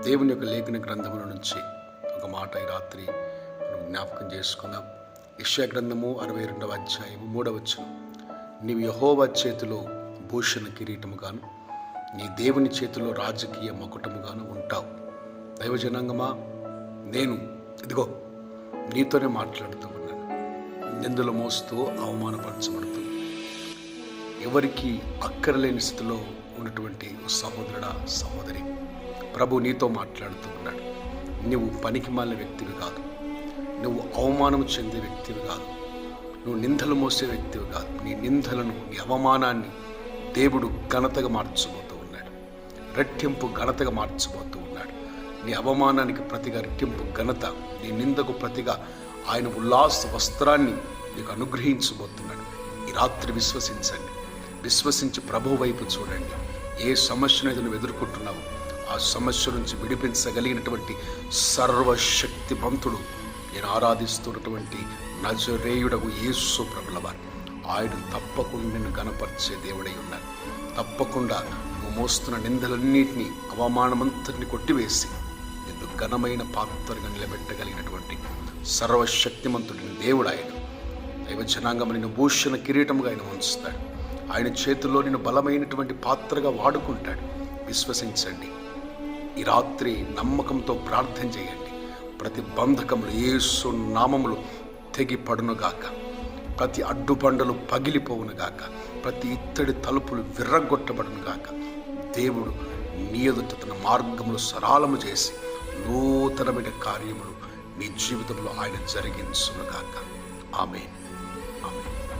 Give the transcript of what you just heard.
దేవుని యొక్క లేఖన గ్రంథముల నుంచి ఒక మాట ఈ రాత్రి మనం జ్ఞాపకం చేసుకుందాం. యెషయా గ్రంథము 62వ అధ్యాయము 3వ వచనం. నీవు యెహోవా చేతిలో భూషణ కిరీటముగాను, నీ దేవుని చేతిలో రాజకీయ మకుటముగాను ఉంటావు. దైవజనాంగమా, నేను ఇదిగో నీతోనే మాట్లాడుతూ ఉన్నాను. నిందలు మోస్తూ అవమానపరచబడుతూ ఎవరికి అక్కరలేని స్థితిలో ఉన్నటువంటి సహోదరుడా, సహోదరి, ప్రభు నీతో మాట్లాడుతూ ఉన్నాడు. నువ్వు పనికిమాలిన వ్యక్తివి కాదు, నువ్వు అవమానం చెందే వ్యక్తివి కాదు, నువ్వు నిందలు మోసే వ్యక్తివి కాదు. నీ నిందలను, నీ అవమానాన్ని దేవుడు ఘనతగా మార్చబోతూ ఉన్నాడు. రెట్టింపు ఘనతగా మార్చబోతూ ఉన్నాడు. నీ అవమానానికి ప్రతిగా రెట్టింపు ఘనత, నీ నిందకు ప్రతిగా ఆయన ఉల్లాస వస్త్రాన్ని నీకు అనుగ్రహించబోతున్నాడు. ఈ రాత్రి విశ్వసించండి. విశ్వసించి ప్రభు వైపు చూడండి. ఏ సమస్యను నువ్వు ఎదుర్కొంటున్నావు, ఆ సమస్య నుంచి విడిపించగలిగినటువంటి సర్వశక్తివంతుడు, నేను ఆరాధిస్తున్నటువంటి నజరేయుడగు యేసు ప్రభుల వారు. ఆయన తప్పకుండా నిన్ను గణపరిచే దేవుడై ఉన్నారు. తప్పకుండా నువ్వు మోస్తున్న నిందలన్నింటినీ, అవమానమంతటిని కొట్టివేసి నిన్ను ఘనమైన పాత్రగా నిలబెట్టగలిగినటువంటి సర్వశక్తిమంతుడిని దేవుడు ఆయన. దైవ జనాంగం నిన్ను భూషణ కిరీటముగా ఆయన ఉంచుతాడు. ఆయన చేతుల్లో నిన్ను బలమైనటువంటి పాత్రగా వాడుకుంటాడు. విశ్వసించండి. ఈ రాత్రి నమ్మకంతో ప్రార్థన చేయండి. ప్రతి బంధకములు యేసు నామములు తెగిపడునుగాక, ప్రతి అడ్డుబండలు పగిలిపోవునుగాక, ప్రతి ఇత్తడి తలుపులు విర్రగొట్టబడునుగాక. దేవుడు నీ ఎదుట తన మార్గములు సరళము చేసి నూతనమైన కార్యములు నీ జీవితంలో ఆయన జరిగించునుగాక. ఆమేన్.